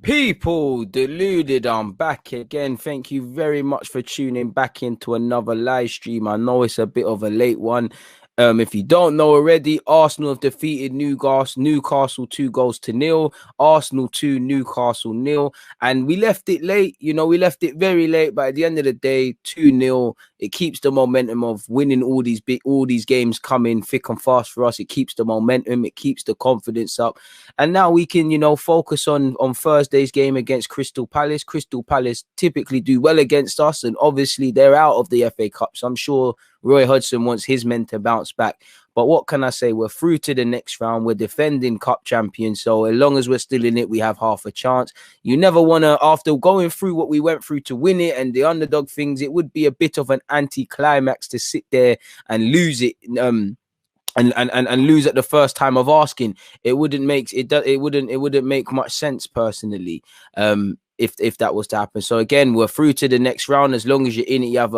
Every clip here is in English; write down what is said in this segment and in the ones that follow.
People, deluded, I'm back again. Thank you very much for tuning back into another live stream. I know it's a bit of a late one. If you don't know already, Arsenal have defeated Newcastle 2 goals to nil. Arsenal 2, Newcastle nil. And we left it late, we left it very late, but at the end of the day, 2-0. It keeps the momentum of winning all these games coming thick and fast for us. It keeps the momentum, it keeps the confidence up. And now we can, focus on Thursday's game against Crystal Palace. Crystal Palace typically do well against us, and obviously they're out of the FA Cup. So I'm sure Roy Hodgson wants his men to bounce back. But what can I say? We're through to the next round. We're defending cup champions. So as long as we're still in it, we have half a chance. You never want to, after going through what we went through to win it and the underdog things, it would be a bit of an anti-climax to sit there and lose it. And lose at the first time of asking. It wouldn't make much sense personally. If that was to happen. So again, we're through to the next round. As long as you're in it, you have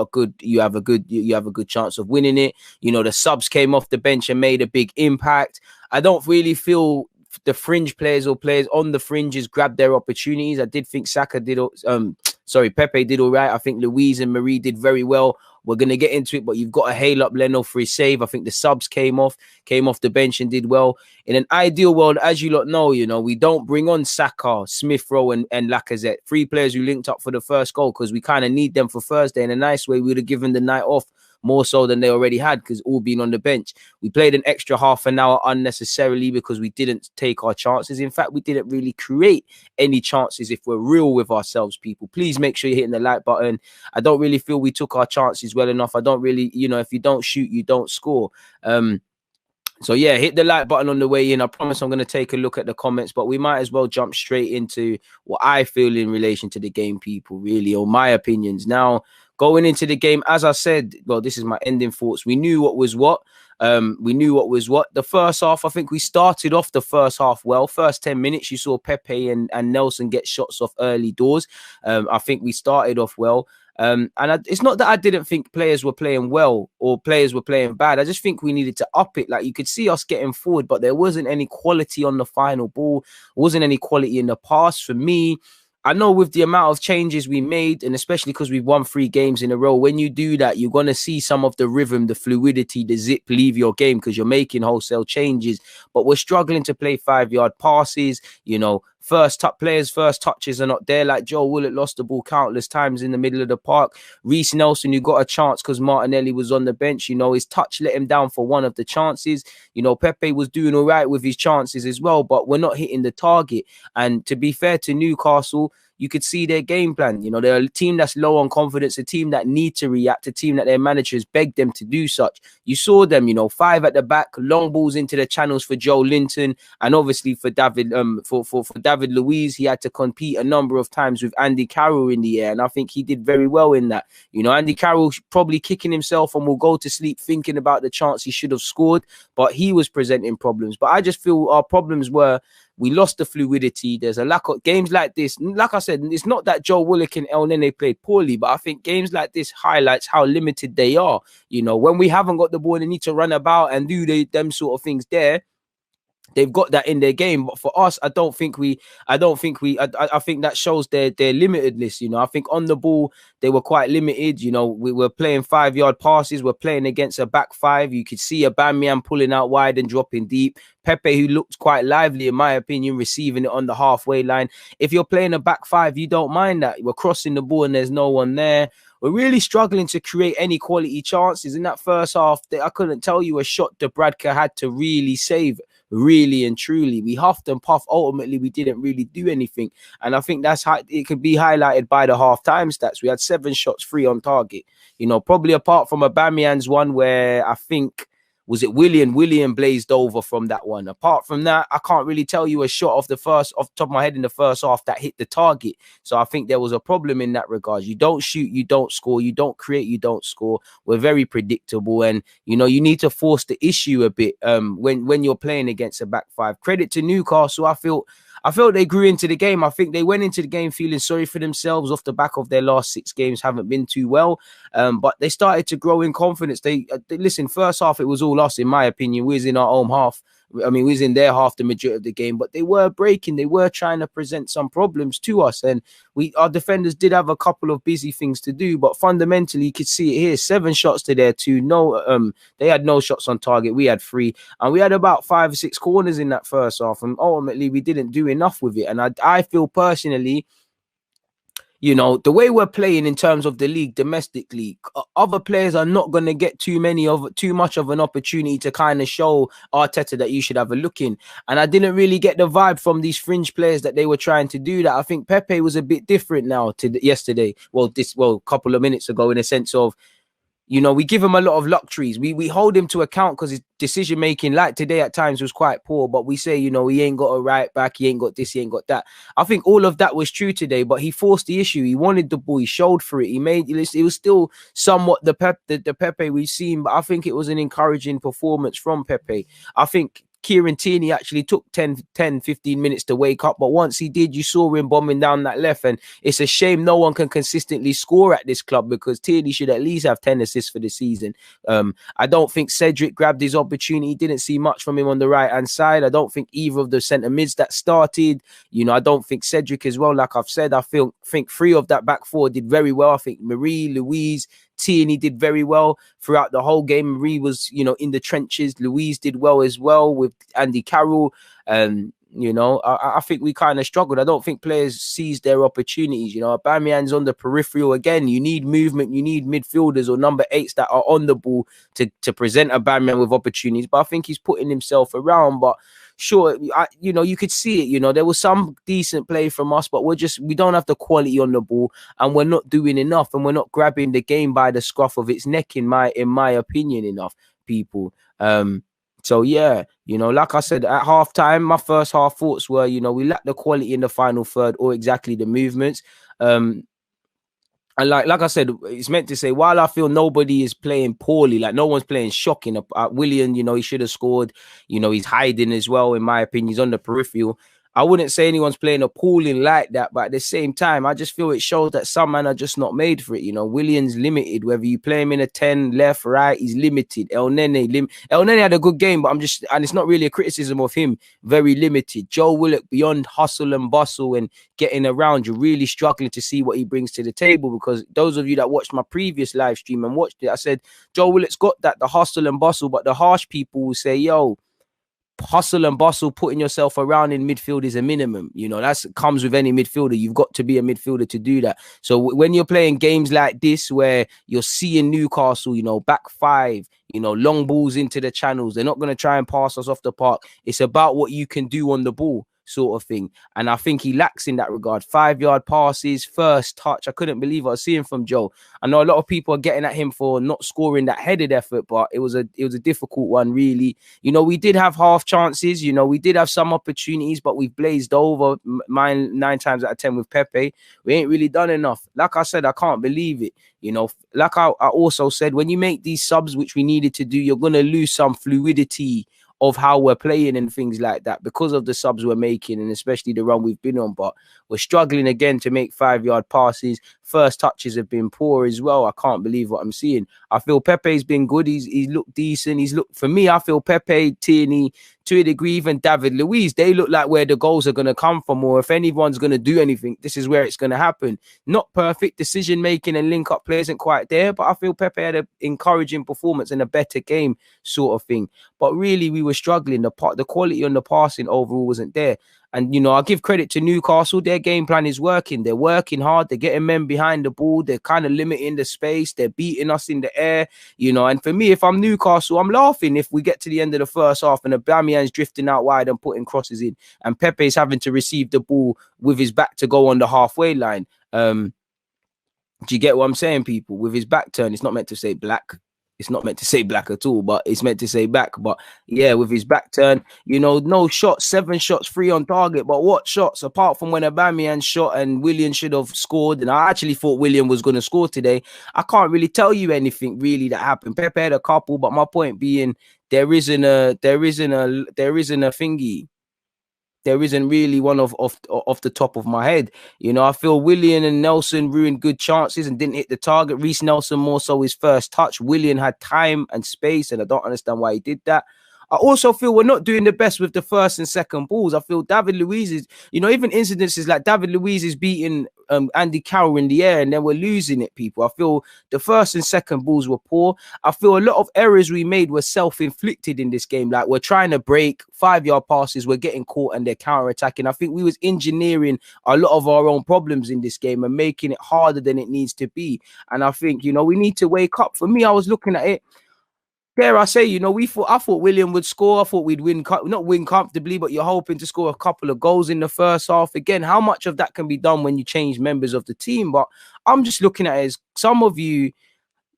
a good chance of winning it. The subs came off the bench and made a big impact. I don't really feel the fringe players or players on the fringes grabbed their opportunities. I did think Pepe did all right. I think Louise and Marie did very well. We're going to get into it, but you've got to hail up Leno for his save. I think the subs came off the bench and did well. In an ideal world, as you lot know, we don't bring on Saka, Smith Rowe and Lacazette, 3 players who linked up for the first goal, because we kind of need them for Thursday. In a nice way, we would have given the night off more so than they already had, because all being on the bench. We played an extra half an hour unnecessarily because we didn't take our chances. In fact, we didn't really create any chances. If we're real with ourselves, people, please make sure you're hitting the like button. I don't really feel we took our chances well enough. I don't really, if you don't shoot, you don't score. So yeah, hit the like button on the way in. I promise I'm going to take a look at the comments, but we might as well jump straight into what I feel in relation to the game, people, really, or my opinions. Now, going into the game, as I said, well, this is my ending thoughts. We knew what was what. The first half, I think we started off the first half well. First 10 minutes, you saw Pepe and Nelson get shots off early doors. I think we started off well. It's not that I didn't think players were playing well or players were playing bad. I just think we needed to up it. Like, you could see us getting forward, but there wasn't any quality on the final ball. Wasn't any quality in the pass for me. I know with the amount of changes we made, and especially because we've won 3 games in a row, when you do that, you're going to see some of the rhythm, the fluidity, the zip leave your game because you're making wholesale changes. But we're struggling to play 5-yard passes. First touches are not there. Like Joe Willett lost the ball countless times in the middle of the park. Reece Nelson, who got a chance because Martinelli was on the bench, his touch let him down for one of the chances. Pepe was doing all right with his chances as well, but we're not hitting the target. And to be fair to Newcastle, you could see their game plan. They're a team that's low on confidence, a team that need to react, a team that their managers begged them to do such. You saw them, 5 at the back, long balls into the channels for Joe Linton, and obviously for David, for David Luiz, he had to compete a number of times with Andy Carroll in the air, and I think he did very well in that. Andy Carroll probably kicking himself and will go to sleep thinking about the chance he should have scored, but he was presenting problems. But I just feel our problems were, we lost the fluidity. There's a lack of games like this. Like I said, it's not that Joe Willock and El Nene played poorly, but I think games like this highlights how limited they are. When we haven't got the ball, they need to run about and do them sort of things there. They've got that in their game, but for us, I think that shows their limitedness. I think on the ball, they were quite limited. We were playing 5-yard passes. We're playing against a back 5. You could see Aubameyang pulling out wide and dropping deep. Pepe, who looked quite lively, in my opinion, receiving it on the halfway line. If you're playing a back 5, you don't mind that. We're crossing the ball and there's no one there. We're really struggling to create any quality chances. In that first half, I couldn't tell you a shot Dubravka had to really save. Really and truly, we huffed and puffed. Ultimately, we didn't really do anything, and I think that's how it could be highlighted by the half-time stats. We had 7 shots, 3 on target. Probably apart from Aubameyang's one where I think, was it William blazed over from that one. Apart from that, I can't really tell you a shot off the top of my head in the first half that hit the target. So I think there was a problem in that regard. You don't shoot, you don't score. You don't create, you don't score. We're very predictable, and you need to force the issue a bit when you're playing against a back 5. Credit to Newcastle. I felt they grew into the game. I think they went into the game feeling sorry for themselves off the back of their last 6 games haven't been too well. But they started to grow in confidence. Listen, first half, it was all us, in my opinion. We was in our home half. I mean, we was in their half the majority of the game, but they were breaking. They were trying to present some problems to us, and our defenders did have a couple of busy things to do. But fundamentally, you could see it here: 7 shots to their 2. No, they had no shots on target. We had 3, and we had about 5 or 6 corners in that first half, and ultimately we didn't do enough with it. And I feel personally, you know, the way we're playing in terms of the league domestically, other players are not going to get too much of an opportunity to kind of show Arteta that you should have a look in. And I didn't really get the vibe from these fringe players that they were trying to do that. I think Pepe was a bit different now to yesterday. Well, a couple of minutes ago, in a sense of, you know, we give him a lot of luxuries. We hold him to account because his decision making, like today at times, was quite poor. But we say, you know, he ain't got a right back, he ain't got this, he ain't got that. I think all of that was true today, but he forced the issue. He wanted the ball, he showed for it. It was still somewhat the Pepe we've seen, but I think it was an encouraging performance from Pepe. I think Kieran Tierney actually took 10, 15 minutes to wake up, but once he did, you saw him bombing down that left, and it's a shame no one can consistently score at this club, because Tierney should at least have 10 assists for the season. I don't think Cedric grabbed his opportunity. Didn't see much from him on the right-hand side. I don't think either of the centre mids that started, you know, I don't think Cedric as well, like I've said. I think 3 of that back 4 did very well. I think Marie, Louise, Tierney did very well throughout the whole game. Marie was, you know, in the trenches. Louise did well as well with Andy Carroll. You know, I think we kind of struggled. I don't think players seized their opportunities. You know, Aubameyang's on the peripheral again. You need movement. You need midfielders or number 8s that are on the ball to present Aubameyang with opportunities. But I think he's putting himself around. But sure, you know, you could see it. You know, there was some decent play from us, but we don't have the quality on the ball, and we're not doing enough, and we're not grabbing the game by the scruff of its neck, in my opinion, enough, people. So yeah, you know, like I said, at halftime, my first half thoughts were, you know, we lacked the quality in the final third or exactly the movements. And like I said, it's meant to say, while I feel nobody is playing poorly, like no one's playing shocking. Willian, you know, he should have scored. You know, he's hiding as well, in my opinion. He's on the peripheral. I wouldn't say anyone's playing appalling like that, but at the same time, I just feel it shows that some men are just not made for it. You know, Willian's limited. Whether you play him in a 10, left, right, he's limited. El Nene had a good game, but and it's not really a criticism of him, very limited. Joe Willock, beyond hustle and bustle and getting around, you're really struggling to see what he brings to the table, because those of you that watched my previous live stream and watched it, I said, Joe Willock's got that, the hustle and bustle, but the harsh people will say, yo, hustle and bustle, putting yourself around in midfield is a minimum. You know, that comes with any midfielder. You've got to be a midfielder to do that. So when you're playing games like this, where you're seeing Newcastle, you know, back 5, you know, long balls into the channels, they're not going to try and pass us off the park. It's about what you can do on the ball, sort of thing. And I think he lacks in that regard. 5-yard passes, first touch. I couldn't believe what I was seeing from Joe. I know a lot of people are getting at him for not scoring that headed effort, but it was a difficult one, really. You know, we did have half chances. You know, we did have some opportunities, but we've blazed over 9 times out of 10 with Pepe. We ain't really done enough. Like I said, I can't believe it. You know, like I also said, when you make these subs, which we needed to do, you're going to lose some fluidity of how we're playing and things like that because of the subs we're making, and especially the run we've been on. But we're struggling again to make 5-yard passes. First touches have been poor as well. I can't believe what I'm seeing. I feel Pepe's been good. He's looked decent. For me, I feel Pepe, Tierney, to a degree, even David Luiz, they look like where the goals are going to come from, or if anyone's going to do anything, this is where it's going to happen. Not perfect decision making and link up play isn't quite there, but I feel Pepe had an encouraging performance and a better game, sort of thing. But really, we were struggling. The quality on the passing overall wasn't there. And, you know, I give credit to Newcastle. Their game plan is working. They're working hard. They're getting men behind the ball. They're kind of limiting the space. They're beating us in the air, you know. And for me, if I'm Newcastle, I'm laughing if we get to the end of the first half and Aubameyang's drifting out wide and putting crosses in, and Pepe's having to receive the ball with his back to go on the halfway line. Do you get what I'm saying, people? With his back turn, it's not meant to say black. It's not meant to say black at all, but it's meant to say back. But yeah, with his back turn, you know, no shots, 7 shots, 3 on target. But what shots? Apart from when Aubameyang shot and Willian should have scored, and I actually thought Willian was going to score today. I can't really tell you anything really that happened. Pepe had a couple, but my point being, there isn't a thingy. There isn't really one off the top of my head. You know, I feel Willian and Nelson ruined good chances and didn't hit the target. Reece Nelson more so his first touch. Willian had time and space, and I don't understand why he did that. I also feel we're not doing the best with the first and second balls. I feel David Luiz is, even incidences like David Luiz is beating Andy Carroll in the air and then we're losing it, people. I feel the first and second balls were poor. I feel a lot of errors we made were self-inflicted in this game. Like we're trying to break 5-yard passes, we're getting caught and they're counter-attacking. I think we was engineering a lot of our own problems in this game and making it harder than it needs to be. And I think, we need to wake up. For me, I was looking at it. Dare I say, I thought William would score. I thought we'd not win comfortably, but you're hoping to score a couple of goals in the first half. Again, how much of that can be done when you change members of the team? But I'm just looking at it as some of you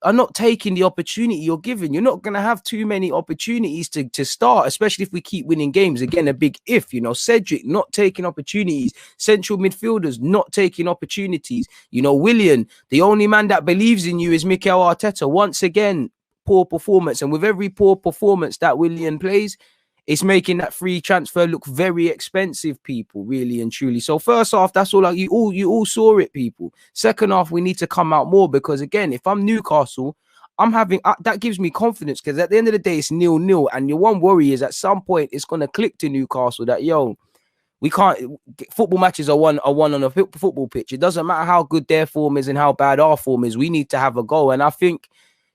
are not taking the opportunity you're given. You're not going to have too many opportunities to start, especially if we keep winning games. Again, a big if, Cedric not taking opportunities, central midfielders not taking opportunities. William, the only man that believes in you is Mikel Arteta. Once again, poor performance. And with every poor performance that William plays, it's making that free transfer look very expensive, people, really and truly. So first half, that's all. You all saw it, people. Second half, we need to come out more because, again, if I'm Newcastle, I'm having that gives me confidence because at the end of the day, it's 0-0. And your one worry is at some point it's going to click to Newcastle that, we can't. Football matches are won on a football pitch. It doesn't matter how good their form is and how bad our form is. We need to have a goal. And I think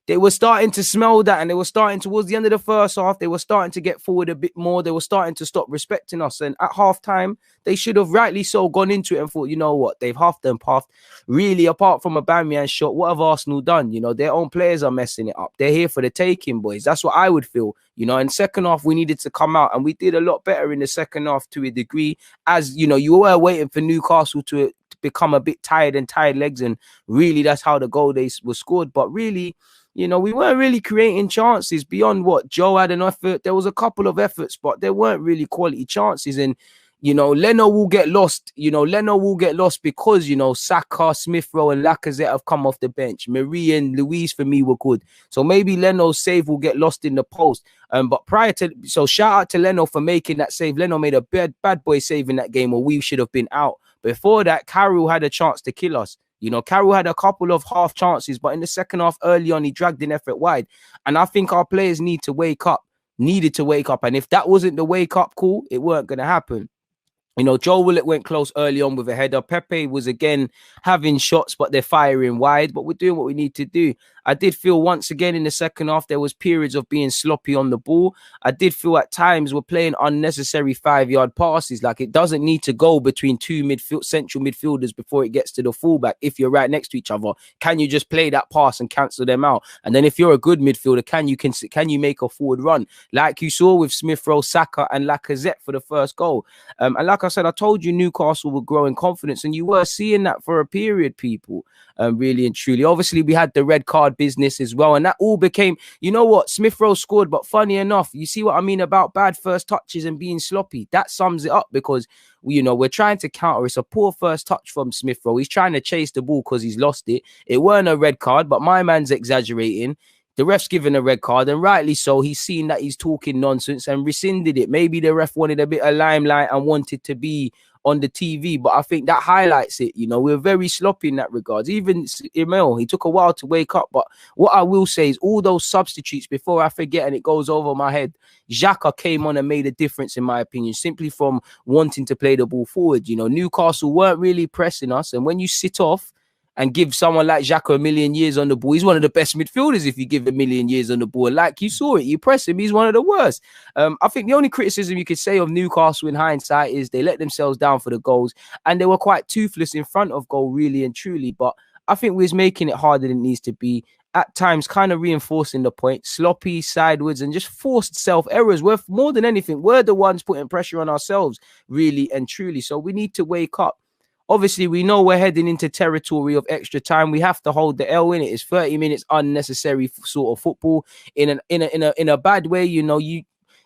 they were starting to smell that, and they were starting towards the end of the first half. They were starting to get forward a bit more. They were starting to stop respecting us. And at halftime, they should have rightly so gone into it and thought, you know what, they've halved and puffed. Really, apart from a Aubameyang shot, what have Arsenal done? Their own players are messing it up. They're here for the taking, boys. That's what I would feel. In second half, we needed to come out, and we did a lot better in the second half to a degree. As you were waiting for Newcastle to become a bit tired and tired legs, and really, that's how the goal they were scored. But really, we weren't really creating chances beyond what Joe had an effort. There was a couple of efforts, but there weren't really quality chances. And, Leno will get lost. Leno will get lost because, Saka, Smith Rowe and Lacazette have come off the bench. Marie and Luiz for me were good. So maybe Leno's save will get lost in the post. But so shout out to Leno for making that save. Leno made a bad boy save in that game, or we should have been out. Before that, Carroll had a chance to kill us. Carroll had a couple of half chances, but in the second half, early on, he dragged in effort wide. And I think our players needed to wake up. And if that wasn't the wake up call, it weren't going to happen. Joe Willock went close early on with a header. Pepe was again having shots, but they're firing wide. But we're doing what we need to do. I did feel once again in the second half, there was periods of being sloppy on the ball. I did feel at times we're playing unnecessary 5-yard passes. Like it doesn't need to go between two central midfielders before it gets to the fullback. If you're right next to each other, can you just play that pass and cancel them out? And then if you're a good midfielder, can you make a forward run? Like you saw with Smith Rowe, Saka and Lacazette for the first goal. And like I said, I told you Newcastle would grow in confidence, and you were seeing that for a period, people. Really and truly. Obviously, we had the red card business as well, and that all became, Smith Rowe scored, but funny enough, you see what I mean about bad first touches and being sloppy. That sums it up because, we're trying to counter. It's a poor first touch from Smith Rowe. He's trying to chase the ball because he's lost it. It weren't a red card, but my man's exaggerating. The ref's given a red card, and rightly so. He's seen that he's talking nonsense and rescinded it. Maybe the ref wanted a bit of limelight and wanted to be on the TV, but I think that highlights it. We're very sloppy in that regard. Even Emile, he took a while to wake up, but what I will say is all those substitutes, before I forget and it goes over my head, Xhaka came on and made a difference, in my opinion, simply from wanting to play the ball forward. Newcastle weren't really pressing us, and when you sit off and give someone like Xhaka a million years on the ball, he's one of the best midfielders if you give a million years on the ball. Like you saw it, you press him, he's one of the worst. I think the only criticism you could say of Newcastle in hindsight is they let themselves down for the goals, and they were quite toothless in front of goal, really and truly. But I think we was making it harder than it needs to be. At times, kind of reinforcing the point, sloppy, sideways, and just forced self-errors. We're, more than anything, we're the ones putting pressure on ourselves, really and truly. So we need to wake up. Obviously, we know we're heading into territory of extra time. We have to hold the L in it. It's 30 minutes unnecessary sort of football. In a bad way,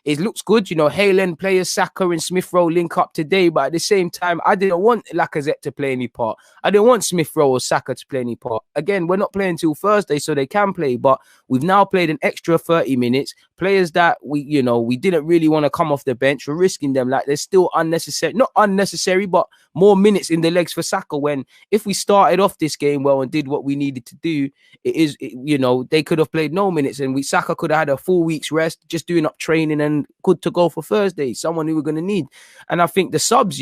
it looks good. Haaland players, Saka and Smith Rowe link up today, but at the same time, I didn't want Lacazette to play any part. I didn't want Smith Rowe or Saka to play any part. Again, we're not playing till Thursday, so they can play, but we've now played an extra 30 minutes. players that we didn't really want to come off the bench. We're risking them. Like, they're still unnecessary, not unnecessary, but more minutes in the legs for Saka. When if we started off this game well and did what we needed to do, they could have played no minutes, and Saka could have had a full week's rest, just doing up training and good to go for Thursday. Someone who we're going to need. And I think the subs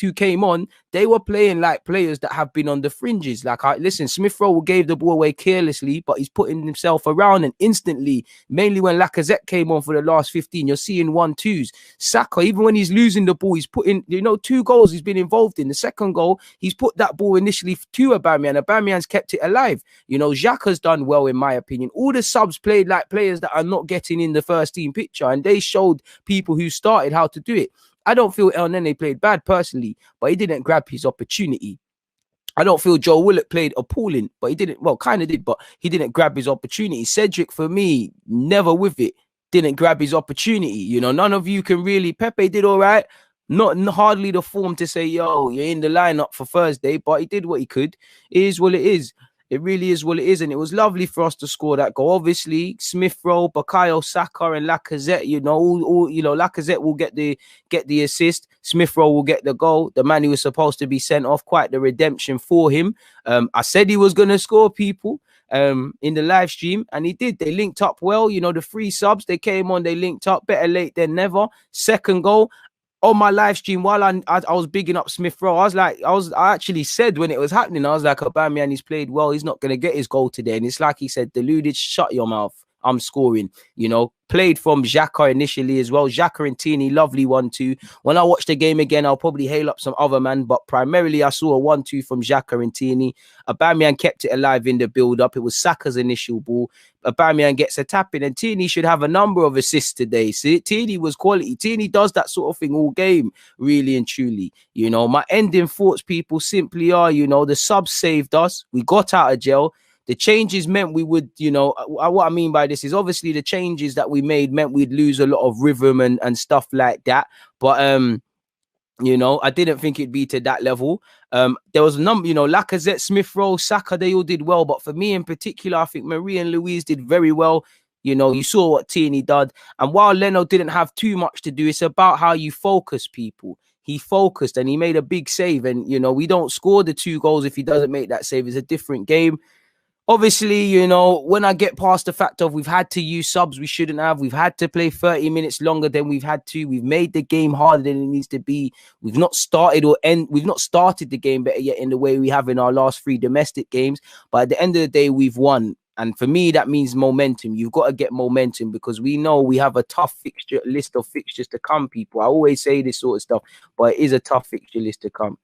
who came on, they were playing like players that have been on the fringes. Like, listen, Smith Rowe gave the ball away carelessly, but he's putting himself around, and instantly, mainly when Lacazette came on for the last 15, you're seeing 1-2s. Saka, even when he's losing the ball, he's putting, 2 goals he's been involved in. The second goal, he's put that ball initially to Aubameyang. Aubameyang's kept it alive. Xhaka's done well, in my opinion. All the subs played like players that are not getting in the first team picture, and they showed people who started how to do it. I don't feel El Nene played bad personally, but he didn't grab his opportunity. I don't feel Joe Willock played appalling, but he didn't, well, kind of did, but he didn't grab his opportunity. Cedric, for me, never with it, didn't grab his opportunity. None of you can really. Pepe did all right. Not hardly the form to say, yo, you're in the lineup for Thursday, but he did what he could. It is what it is. It really is what it is, and it was lovely for us to score that goal. Obviously, Smith Rowe, Bukayo Saka, and Lacazette. Lacazette will get the assist. Smith Rowe will get the goal. The man who was supposed to be sent off, quite the redemption for him. I said he was going to score, people, in the live stream, and he did. They linked up well. The 3 subs, they came on, they linked up. Better late than never. Second goal. On my live stream, while I was bigging up Smith Rowe, I actually said when it was happening, I was like, Aubameyang, he's played well. He's not going to get his goal today. And it's like he said, Deluded, shut your mouth. I'm scoring. Played from Xhaka initially as well. Xhaka and Tierney, lovely 1-2. When I watch the game again, I'll probably hail up some other man, but primarily I saw a 1-2 from Xhaka and Tierney. Aubameyang kept it alive in the build-up. It was Saka's initial ball. Aubameyang gets a tap in, and Tierney should have a number of assists today. See, Tierney was quality. Tierney does that sort of thing all game, really and truly. My ending thoughts, people, simply are, the subs saved us. We got out of jail. The changes meant we would, what I mean by this is obviously the changes that we made meant we'd lose a lot of rhythm and stuff like that. But, I didn't think it'd be to that level. There was a number, Lacazette, Smith Rowe, Saka, they all did well. But for me in particular, I think Marie and Louise did very well. You saw what Tierney did. And while Leno didn't have too much to do, it's about how you focus, people. He focused and he made a big save. And, we don't score the 2 goals if he doesn't make that save. It's a different game. Obviously, when I get past the fact of we've had to use subs we shouldn't have, we've had to play 30 minutes longer than we've had to, we've made the game harder than it needs to be, we've not started the game better yet in the way we have in our last 3 domestic games, but at the end of the day, we've won. And for me, that means momentum. You've got to get momentum because we know we have a tough list of fixtures to come, people. I always say this sort of stuff, but it is a tough fixture list to come,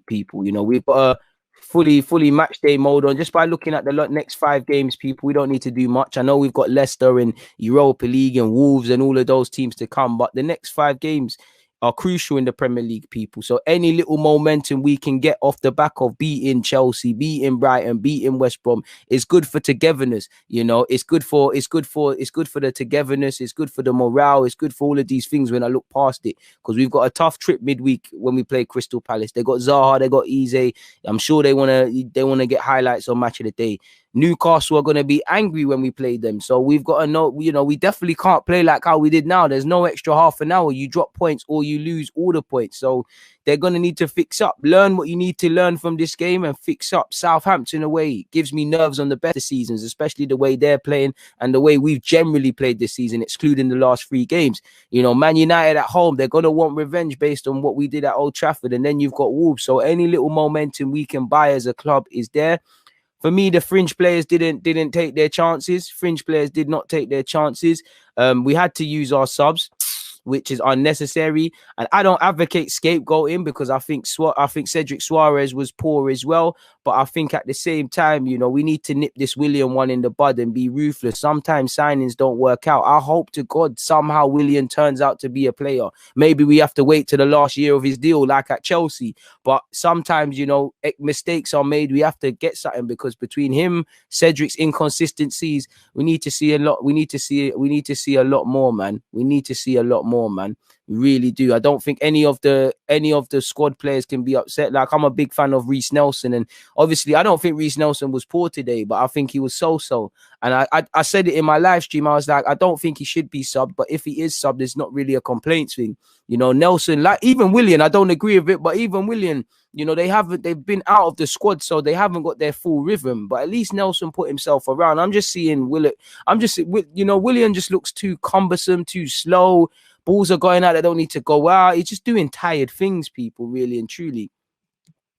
people. We've got a fully match day mode on. Just by looking at the next 5 games, people, we don't need to do much. I know we've got Leicester and Europa League and Wolves and all of those teams to come, but the next 5 games are crucial in the Premier League, people. So any little momentum we can get off the back of beating Chelsea, beating Brighton, beating West Brom is good for togetherness. It's good for the togetherness. It's good for the morale. It's good for all of these things when I look past it, because we've got a tough trip midweek when we play Crystal Palace. They got Zaha, they got Eze. I'm sure they want to get highlights on Match of the Day. Newcastle are going to be angry when we play them. So we've got to know, we definitely can't play like how we did now. There's no extra half an hour. You drop points or you lose all the points. So they're going to need to fix up. Learn what you need to learn from this game and fix up. Southampton away gives me nerves on the better seasons, especially the way they're playing and the way we've generally played this season, excluding the last 3 games. Man United at home, they're going to want revenge based on what we did at Old Trafford. And then you've got Wolves. So any little momentum we can buy as a club is there. For me, the fringe players didn't take their chances. Fringe players did not take their chances. We had to use our subs, which is unnecessary. And I don't advocate scapegoating because I think Cedric Suarez was poor as well. But I think at the same time, we need to nip this Willian one in the bud and be ruthless. Sometimes signings don't work out. I hope to God somehow Willian turns out to be a player. Maybe we have to wait to the last year of his deal like at Chelsea. But sometimes, mistakes are made. We have to get something because between him, Cedric's inconsistencies, we need to see a lot. We need to see a lot more, man. We need to see a lot more, man. Really do. I don't think any of the squad players can be upset. Like, I'm a big fan of Reece Nelson, and obviously I don't think Reece Nelson was poor today, but I think he was so. And I said it in my live stream. I was like, I don't think he should be subbed, but if he is subbed, it's not really a complaint thing. Nelson, like even Willian, I don't agree with it, but even Willian, they've been out of the squad, so they haven't got their full rhythm. But at least Nelson put himself around. I'm just seeing Willian just looks too cumbersome, too slow. Balls are going out that don't need to go out. He's just doing tired things, people, really and truly.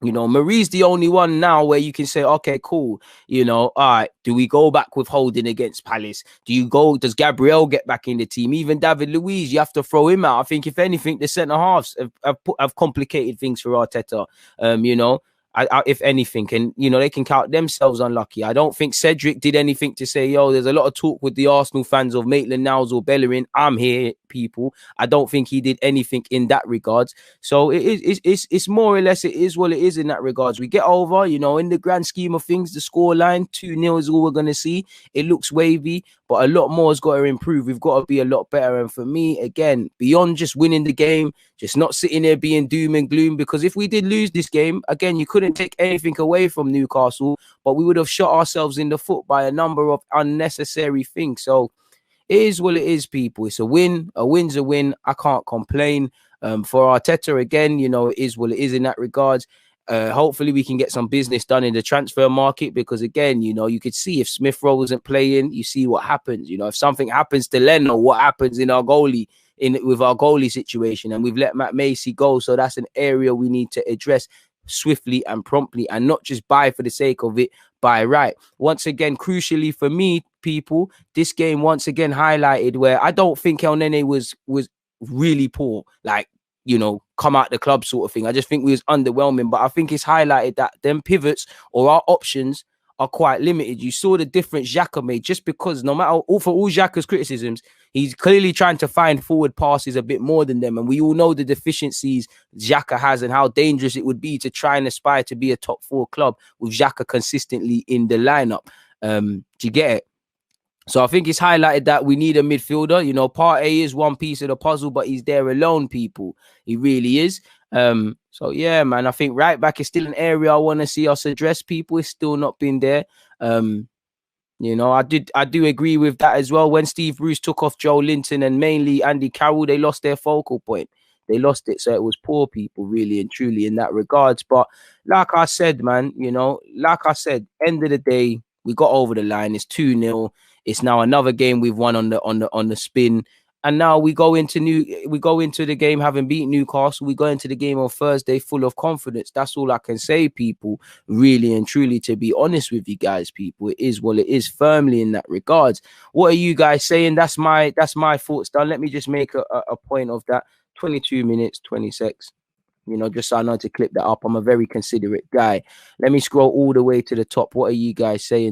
Marie's the only one now where you can say, okay, cool. All right, do we go back with Holding against Palace? Does Gabriel get back in the team? Even David Luiz, you have to throw him out. I think if anything, the centre halves have complicated things for Arteta. If anything, and they can count themselves unlucky. I don't think Cedric did anything to say, there's a lot of talk with the Arsenal fans of Maitland-Niles or Bellerin. I'm here, people. I don't think he did anything in that regards. So it's more or less, it is what it is in that regards. We get over, in the grand scheme of things, the scoreline 2-0 is all we're going to see. It looks wavy, but a lot more has got to improve. We've got to be a lot better. And for me, again, beyond just winning the game, just not sitting there being doom and gloom, because if we did lose this game, again, you couldn't take anything away from Newcastle, but we would have shot ourselves in the foot by a number of unnecessary things. So it is what it is, people. It's a win. A win's a win. I can't complain. For Arteta, again, it is what it is in that regards. Hopefully we can get some business done in the transfer market, because again, you could see if Smith Rowe wasn't playing, you see what happens. If something happens to Leno, what happens in our goalie, with our goalie situation, and we've let Matt Macy go. So that's an area we need to address swiftly and promptly, and not just buy for the sake of it, buy right. Once again, crucially for me, people, this game once again highlighted where I don't think El Nene was really poor, like, come out the club sort of thing. I just think we was underwhelming, but I think it's highlighted that them pivots or our options are quite limited. You saw the difference Xhaka made, just because no matter for all Xhaka's criticisms, he's clearly trying to find forward passes a bit more than them. And we all know the deficiencies Xhaka has and how dangerous it would be to try and aspire to be a top 4 club with Xhaka consistently in the lineup. Do you get it? So I think it's highlighted that we need a midfielder. Partey is one piece of the puzzle, but he's there alone, people. He really is. So yeah, man, I think right back is still an area I want to see us address, people. It's still not been there. I do agree with that as well. When Steve Bruce took off Joe Linton and mainly Andy Carroll, they lost their focal point. They lost it. So it was poor, people, really and truly in that regards. But like I said, man, end of the day, we got over the line. It's 2-0. It's now another game we've won on the spin. And now we go into the game having beaten Newcastle. We go into the game on Thursday full of confidence. That's all I can say, people, really and truly, to be honest with you guys, people. It is what it is, firmly in that regards. What are you guys saying? That's my thoughts done. Let me just make a point of that. 22 minutes, 26. Just so I know to clip that up. I'm a very considerate guy. Let me scroll all the way to the top. What are you guys saying?